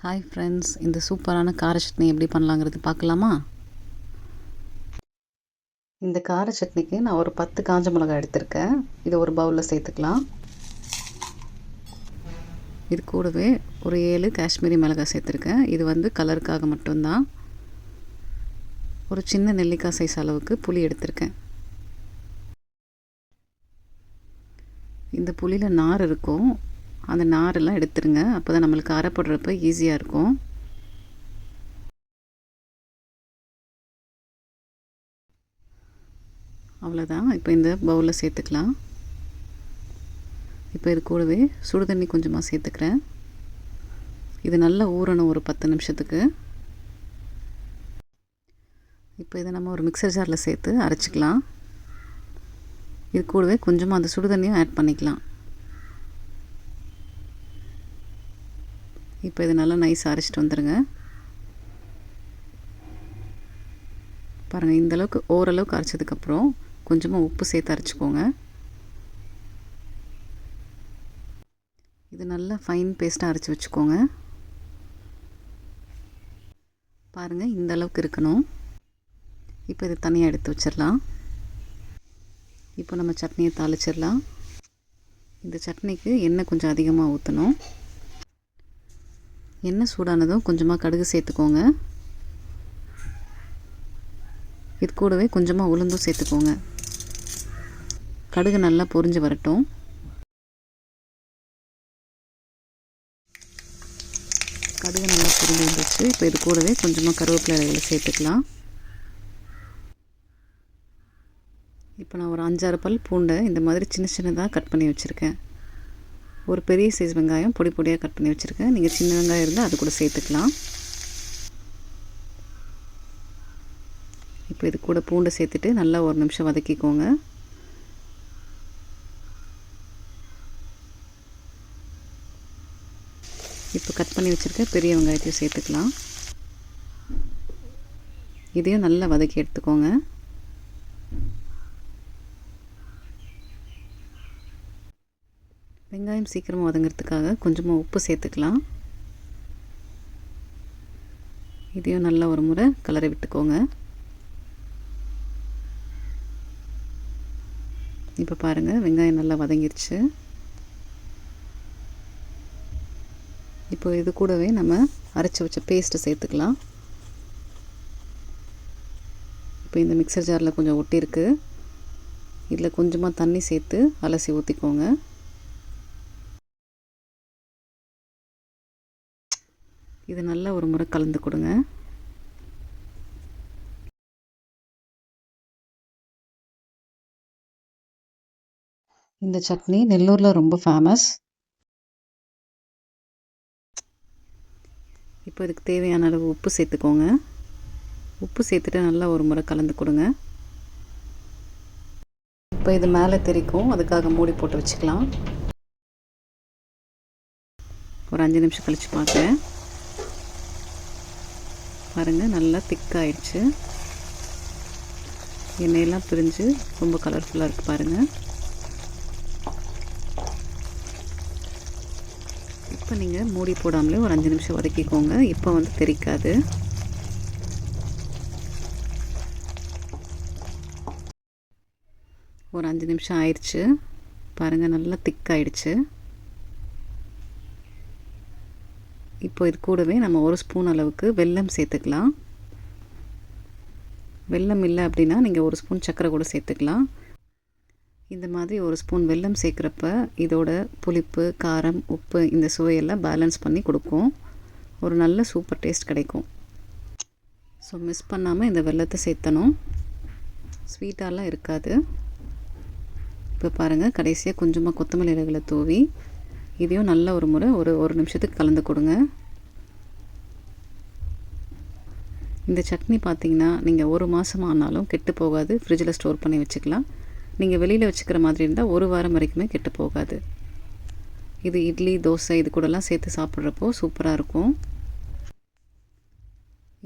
Hi friends, இந்த சூப்பரான கார சட்னி எப்படி பண்ணலாங்கிறது பார்க்கலாமா? இந்த கார சட்னிக்கு நான் ஒரு 10 காஞ்ச மிளகாய் எடுத்திருக்கேன். இதை ஒரு பவுலில் சேர்த்துக்கலாம். இது கூடவே ஒரு 7 காஷ்மீரி மிளகாய் சேர்த்துருக்கேன். இது கலருக்காக மட்டும்தான். ஒரு சின்ன நெல்லிக்காய் சைஸ் அளவுக்கு புளி எடுத்திருக்கேன். இந்த புளியில் நார் இருக்கும், அந்த நாரெல்லாம் எடுத்துருங்க. அப்போ தான் நம்மளுக்கு அரைப்படுறப்ப ஈஸியாக இருக்கும். அவ்வளோதான். இப்போ இந்த பவுலில் சேர்த்துக்கலாம். இப்போ இது கூடவே சுடு தண்ணி கொஞ்சமாக சேர்த்துக்கிறேன். இது நல்லா ஊறணும் ஒரு 10 நிமிஷத்துக்கு. இப்போ இதை நம்ம ஒரு மிக்சர் ஜாரில் சேர்த்து அரைச்சிக்கலாம். இது கூடவே கொஞ்சமாக அந்த சுடு தண்ணியும் ஆட் பண்ணிக்கலாம். இப்போ இது நல்லா நைஸாக அரைச்சிட்டு வந்துடுங்க. பாருங்கள், இந்தளவுக்கு ஓரளவுக்கு அரைச்சதுக்கப்புறம் கொஞ்சமாக உப்பு சேர்த்து அரைச்சிக்கோங்க. இது நல்லா ஃபைன் பேஸ்ட்டாக அரைச்சி வச்சுக்கோங்க. பாருங்கள், இந்த அளவுக்கு இருக்கணும். இப்போ இது தனியாக எடுத்து வச்சிடலாம். இப்போ நம்ம சட்னியை தாளிச்சிடலாம். இந்த சட்னிக்கு எண்ணெய் கொஞ்சம் அதிகமாக ஊற்றணும். எண்ணெய் சூடானதும் கொஞ்சமாக கடுகு சேர்த்துக்கோங்க. இது கூடவே கொஞ்சமாக உளுந்தும் சேர்த்துக்கோங்க. கடுகு நல்லா பொரிஞ்சு வரட்டும். கடுகு நல்லா பொரிஞ்சு வந்துச்சு. இப்போ இது கூடவே கொஞ்சமாக கருவேப்பிலை இலைகளை சேர்த்துக்கலாம். இப்போ நான் ஒரு 5-6 பல் பூண்டை இந்த மாதிரி சின்ன சின்னதாக கட் பண்ணி வச்சுருக்கேன். ஒரு பெரிய சைஸ் வெங்காயம் பொடி பொடியாக கட் பண்ணி வச்சுருக்கேன். நீங்கள் சின்ன வெங்காயம் இருந்தால் அது கூட சேர்த்துக்கலாம். இப்போ இது கூட பூண்டை சேர்த்துட்டு நல்லா ஒரு நிமிஷம் வதக்கிக்கோங்க. இப்போ கட் பண்ணி வச்சுருக்க பெரிய வெங்காயத்தையும் சேர்த்துக்கலாம். இதையும் நல்லா வதக்கி எடுத்துக்கோங்க. வெங்காயம் சீக்கிரமாக வதங்கிறதுக்காக கொஞ்சமாக உப்பு சேர்த்துக்கலாம். இதையும் நல்லா ஒரு முறை கலரை விட்டுக்கோங்க. இப்போ பாருங்கள், வெங்காயம் நல்லா வதங்கிருச்சு. இப்போ இது கூடவே நம்ம அரைச்சி வச்ச பேஸ்ட்டு சேர்த்துக்கலாம். இப்போ இந்த மிக்சர் ஜாரில் கொஞ்சம் ஒட்டியிருக்கு. இதில் கொஞ்சமாக தண்ணி சேர்த்து அலசி ஊற்றிக்கோங்க. இது நல்லா ஒரு முறை கலந்து கொடுங்க. இந்த சட்னி நெல்லூரில் ரொம்ப ஃபேமஸ். இப்போ இதுக்கு தேவையான அளவு உப்பு சேர்த்துக்கோங்க. உப்பு சேர்த்துட்டு நல்லா ஒரு முறை கலந்து கொடுங்க. இப்போ இது மேலே தெரிக்கும், அதுக்காக மூடி போட்டு வச்சுக்கலாம். ஒரு 5 நிமிஷம் கழித்து பார்க்குறேன். பாருங்கள், நல்லா திக்காயிடுச்சு. எண்ணெயெல்லாம் பிரிஞ்சு ரொம்ப கலர்ஃபுல்லாக இருக்குது பாருங்கள். இப்போ நீங்கள் மூடி போடாமலே ஒரு 5 நிமிஷம் வதக்கிக்கோங்க. இப்போ தெரிக்காது. ஒரு 5 நிமிஷம் ஆயிடுச்சு. பாருங்கள், நல்லா திக்காயிடுச்சு. இப்போ இது கூடவே நம்ம ஒரு ஸ்பூன் அளவுக்கு வெல்லம் சேர்த்துக்கலாம். வெல்லம் இல்லை அப்படின்னா நீங்கள் ஒரு ஸ்பூன் சர்க்கரை கூட சேர்த்துக்கலாம். இந்த மாதிரி ஒரு ஸ்பூன் வெல்லம் சேர்க்குறப்ப இதோட புளிப்பு, காரம், உப்பு இந்த சுவையெல்லாம் பேலன்ஸ் பண்ணி கொடுக்கும். ஒரு நல்ல சூப்பர் டேஸ்ட் கிடைக்கும். ஸோ மிஸ் பண்ணாமல் இந்த வெல்லத்தை சேர்த்தணும். ஸ்வீட்டாலாம் இருக்காது. இப்போ பாருங்கள், கடைசியாக கொஞ்சமாக கொத்தமல்லி இலைகளை தூவி இதையும் நல்ல ஒரு முறை ஒரு நிமிஷத்துக்கு கலந்து கொடுங்க. இந்த சட்னி பார்த்திங்கன்னா நீங்கள் 1 மாதம் ஆனாலும் கெட்டு போகாது. ஃப்ரிட்ஜில் ஸ்டோர் பண்ணி வச்சுக்கலாம். நீங்கள் வெளியில் வச்சுக்கிற மாதிரி இருந்தால் 1 வாரம் வரைக்குமே கெட்டு போகாது. இது இட்லி, தோசை இது கூடலாம் சேர்த்து சாப்பிட்றப்போ சூப்பராக இருக்கும்.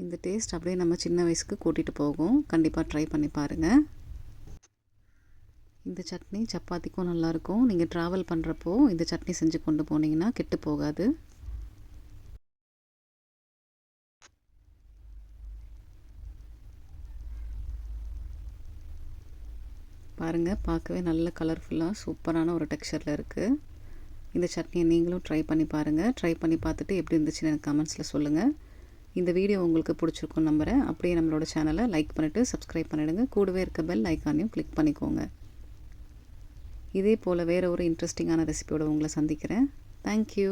இந்த டேஸ்ட் அப்படியே நம்ம சின்ன வயசுக்கு கூட்டிகிட்டு போகும். கண்டிப்பாக ட்ரை பண்ணி பாருங்கள். இந்த சட்னி சப்பாத்திக்கும் நல்லாயிருக்கும். நீங்கள் ட்ராவல் பண்ணுறப்போ இந்த சட்னி செஞ்சு கொண்டு போனீங்கன்னா கெட்டு போகாது. பாருங்கள், பார்க்கவே நல்ல கலர்ஃபுல்லாக சூப்பரான ஒரு டெக்ஸ்சரில் இருக்குது. இந்த சட்னியை நீங்களும் ட்ரை பண்ணி பாருங்கள். ட்ரை பண்ணி பார்த்துட்டு எப்படி இருந்துச்சுன்னு எனக்கு கமெண்ட்ஸில் சொல்லுங்கள். இந்த வீடியோ உங்களுக்கு பிடிச்சிருக்குன்னு நம்புகிறேன். அப்படியே நம்மளோட சேனலை லைக் பண்ணிவிட்டு சப்ஸ்கிரைப் பண்ணிவிடுங்க. கூடவே இருக்க பெல் ஐக்கானையும் கிளிக் பண்ணிக்கோங்க. இதே போல் வேறு ஒரு இன்ட்ரெஸ்டிங்கான ரெசிபியோடு உங்களை சந்திக்கிறேன். தேங்க்யூ.